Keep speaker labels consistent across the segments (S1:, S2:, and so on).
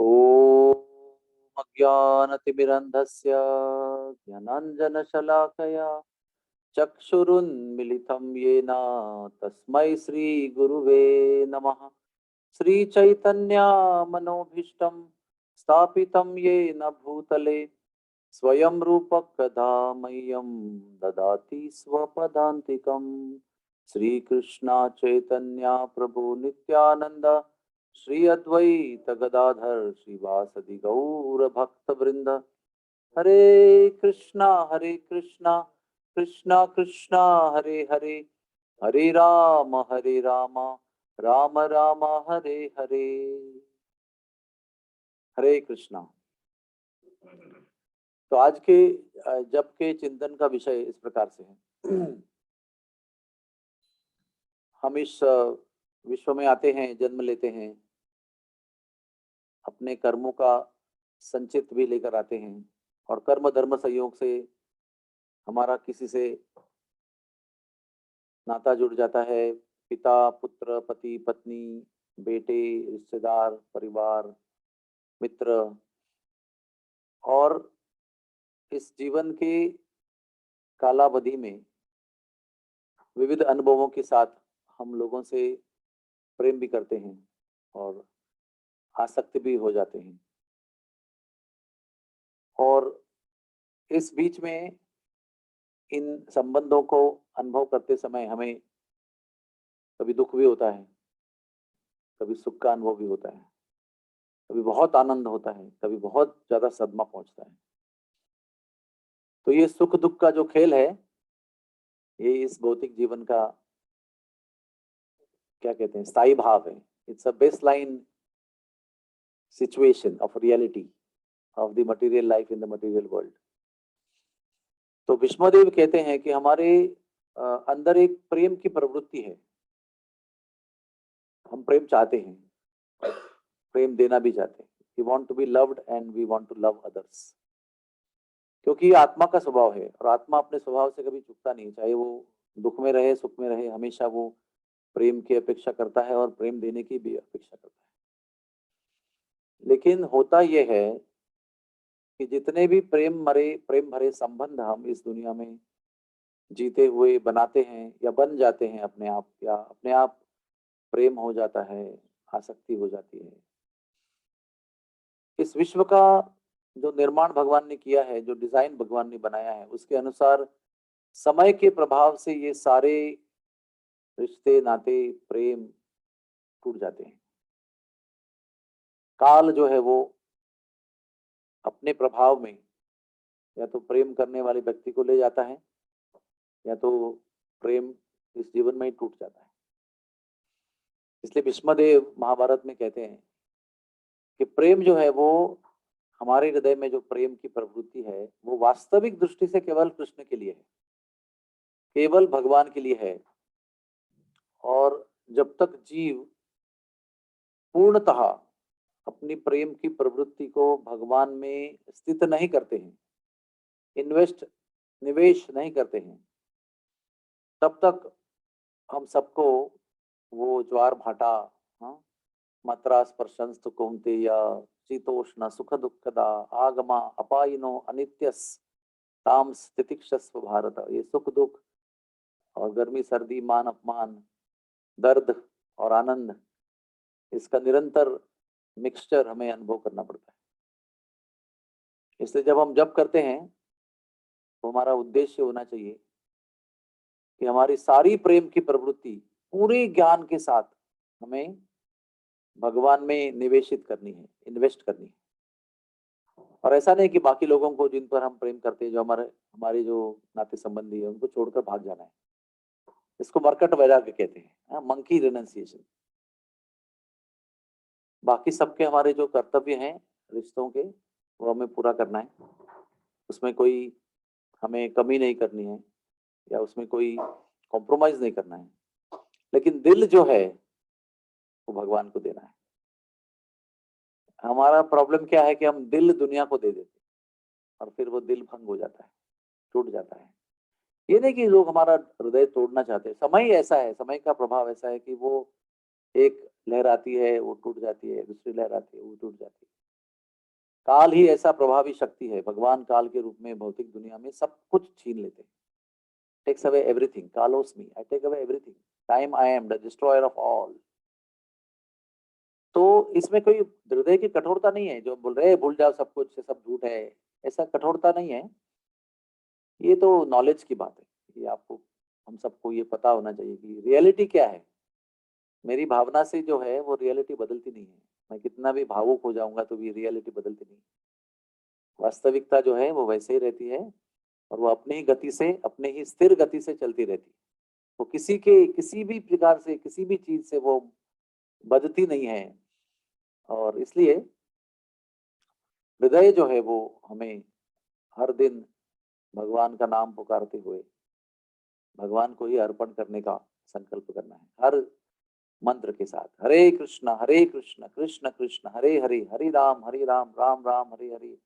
S1: ॐ अज्ञानतिमिरन्धस्य ज्ञानाञ्जनशलाकया चक्षुरुन्मिलितं येन तस्मै श्रीगुरुवे नमः। श्रीचैतन्यमनोभीष्टं स्थापितं येन भूतले स्वयं रूपकदा मह्यं ददाति स्वपदान्तिकं। श्रीकृष्ण चैतन्य प्रभु नित्यानंद श्री अद्वैत गदाधर श्रीवासदि गौर भक्त वृंद। हरे कृष्णा कृष्णा कृष्णा हरे हरे, हरे राम राम राम हरे हरे। हरे कृष्णा। तो आज के जप के चिंतन का विषय इस प्रकार से है। हम इस विश्व में आते हैं, जन्म लेते हैं, अपने कर्मों का संचित भी लेकर आते हैं और कर्म धर्म संयोग से हमारा किसी से नाता जुड़ जाता है। पिता पुत्र, पति पत्नी, बेटे, रिश्तेदार, परिवार, मित्र। और इस जीवन के कालावधि में विविध अनुभवों के साथ हम लोगों से प्रेम भी करते हैं और आसक्त भी हो जाते हैं। और इस बीच में इन संबंधों को अनुभव करते समय हमें कभी दुख भी होता है, कभी सुख का अनुभव भी होता है, कभी बहुत आनंद होता है, कभी बहुत ज्यादा सदमा पहुंचता है। तो ये सुख दुख का जो खेल है, ये इस भौतिक जीवन का क्या कहते हैं, स्थायी भाव है। It's a base line situation of reality of the material life in the material world. तो भीष्मदेव कहते हैं कि हमारे अंदर एक प्रेम की प्रवृत्ति है। हम प्रेम चाहते हैं, प्रेम देना भी चाहते हैं। We want to be loved and we want to love others, क्योंकि ये आत्मा का स्वभाव है और आत्मा अपने स्वभाव से कभी चूकता नहीं। चाहे वो दुख में रहे, सुख में रहे, हमेशा वो प्रेम की अपेक्षा करता है और प्रेम देने की भी अपेक्षा करता है। लेकिन होता यह है कि जितने भी प्रेम भरे संबंध हम इस दुनिया में जीते हुए बनाते हैं या बन जाते हैं अपने आप, या अपने आप प्रेम हो जाता है, आसक्ति हो जाती है। इस विश्व का जो निर्माण भगवान ने किया है, जो डिजाइन भगवान ने बनाया है, उसके अनुसार समय के प्रभाव से ये सारे रिश्ते, नाते, प्रेम टूट जाते हैं। काल जो है वो अपने प्रभाव में या तो प्रेम करने वाले व्यक्ति को ले जाता है, या तो प्रेम इस जीवन में ही टूट जाता है। इसलिए भीष्मदेव महाभारत में कहते हैं कि प्रेम जो है वो हमारे हृदय में जो प्रेम की प्रवृत्ति है, वो वास्तविक दृष्टि से केवल कृष्ण के लिए है, केवल भगवान के लिए है। और जब तक जीव पूर्णतः अपनी प्रेम की प्रवृत्ति को भगवान में स्थित नहीं करते हैं, निवेश नहीं करते हैं, तब तक हम सबको वो ज्वार भाटा, हाँ, मात्रा स्पर्शंस्तु कौन्तेय शीतोष्ण सुख दुखदा आगमा अपायिनो अनित्यस ताम स्थितिक्षस्व भारत। ये सुख दुख और गर्मी सर्दी, मान अपमान, दर्द और आनंद, इसका निरंतर मिक्सचर हमें अनुभव करना पड़ता है। इसलिए जब हम जप करते हैं तो हमारा उद्देश्य होना चाहिए कि हमारी सारी प्रेम की प्रवृत्ति पूरे ज्ञान के साथ हमें भगवान में निवेशित करनी है, इन्वेस्ट करनी है। और ऐसा नहीं कि बाकी लोगों को जिन पर हम प्रेम करते हैं, जो हमारे जो नाते संबंधी है, उनको छोड़कर भाग जाना है। इसको मरकट वैराग्य कहते हैं, मंकी रिनंसिएशन। बाकी सबके हमारे जो कर्तव्य हैं रिश्तों के, वो हमें पूरा करना है। उसमें कोई हमें कमी नहीं करनी है या उसमें कोई कॉम्प्रोमाइज नहीं करना है। लेकिन दिल जो है वो भगवान को देना है। हमारा प्रॉब्लम क्या है कि हम दिल दुनिया को दे देते हैं और फिर वो दिल भंग हो जाता है, टूट जाता है। ये नहीं कि लोग हमारा हृदय तोड़ना चाहते हैं। समय ऐसा है, समय का प्रभाव ऐसा है कि वो एक लहर आती है, वो टूट जाती है, दूसरी लहर आती है, वो टूट जाती है। काल ही ऐसा प्रभावी शक्ति है, भगवान काल के रूप में भौतिक दुनिया में सब कुछ छीन लेते हैं। टेक्स अवे एवरीथिंग, कालोस्मी, I take away everything, time I am the destroyer of all. तो इसमें कोई हृदय की कठोरता नहीं है, जो बोल रहे हैं भूल जाओ सब कुछ, सब झूठ है, ऐसा कठोरता नहीं है। ये तो नॉलेज की बात है। ये आपको, हम सबको ये पता होना चाहिए कि रियलिटी क्या है। मेरी भावना से जो है वो रियलिटी बदलती नहीं है। मैं कितना भी भावुक हो जाऊंगा तो भी रियलिटी बदलती नहीं। वास्तविकता जो है वो वैसे ही रहती है, और वो अपनी ही गति से, अपने ही स्थिर गति से चलती रहती है। वो किसी के, किसी भी प्रकार से, किसी भी चीज से वो बदती नहीं है। और इसलिए हृदय जो है वो हमें हर दिन भगवान का नाम पुकारते हुए भगवान को ही अर्पण करने का संकल्प करना है, हर मंत्र के साथ। हरे कृष्ण कृष्ण कृष्ण हरे हरे, हरे राम राम राम हरे हरे।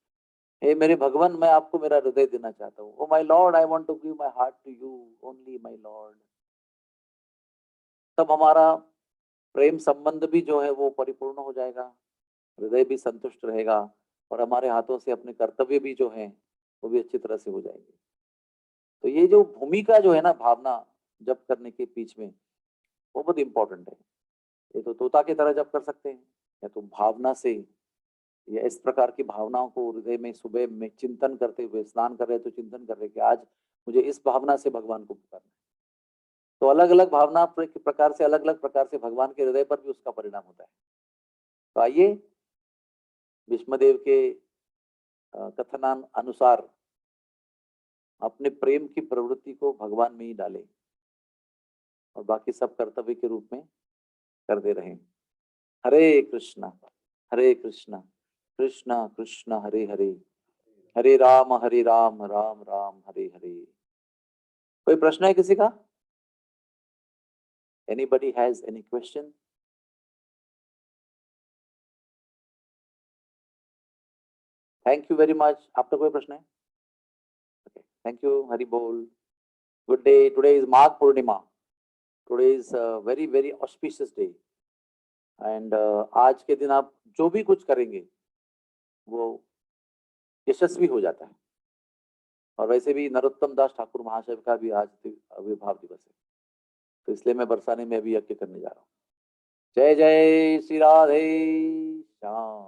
S1: हे मेरे भगवान, मैं आपको मेरा हृदय देना चाहता हूँ। Oh my Lord, I want to give my heart to you only my Lord. तब हमारा प्रेम संबंध भी जो है वो परिपूर्ण हो जाएगा, हृदय भी संतुष्ट रहेगा, और हमारे हाथों से अपने कर्तव्य भी जो है वो भी अच्छी तरह से हो जाएंगे। तो ये जो भूमिका जो है ना भावना जप करने के बीच में, वो बहुत इंपॉर्टेंट है। ये तो तोता की तरह जप कर सकते हैं, या तो भावना से, या इस प्रकार की भावनाओं को हृदय में सुबह में चिंतन करते हुए, स्नान कर रहे तो चिंतन कर रहे कि आज मुझे इस भावना से भगवान को पुकारना है। तो अलग अलग भावना प्रकार से, अलग अलग प्रकार से भगवान के हृदय पर भी उसका परिणाम होता है। तो आइए भीष्मदेव के कथनान अनुसार अपने प्रेम की प्रवृत्ति को भगवान में ही डालें, और बाकी सब कर्तव्य के रूप में करते रहें। हरे कृष्णा कृष्ण कृष्ण हरे हरे, हरे राम राम राम हरे हरे। कोई प्रश्न है किसी का? Anybody has any question? Thank you very much. आपका कोई प्रश्न है? थैंक यू, हरि बोल। Good day. Today is Magh Purnima. Today is very very auspicious day, and आज के दिन आप जो भी कुछ करेंगे वो यशस्वी हो जाता है। और वैसे भी नरोत्तम दास ठाकुर महाशय का भी आज आविर्भाव दिवस है, तो इसलिए मैं बरसाने में अभी यज्ञ करने जा रहा हूँ। जय जय श्री राधे श्याम।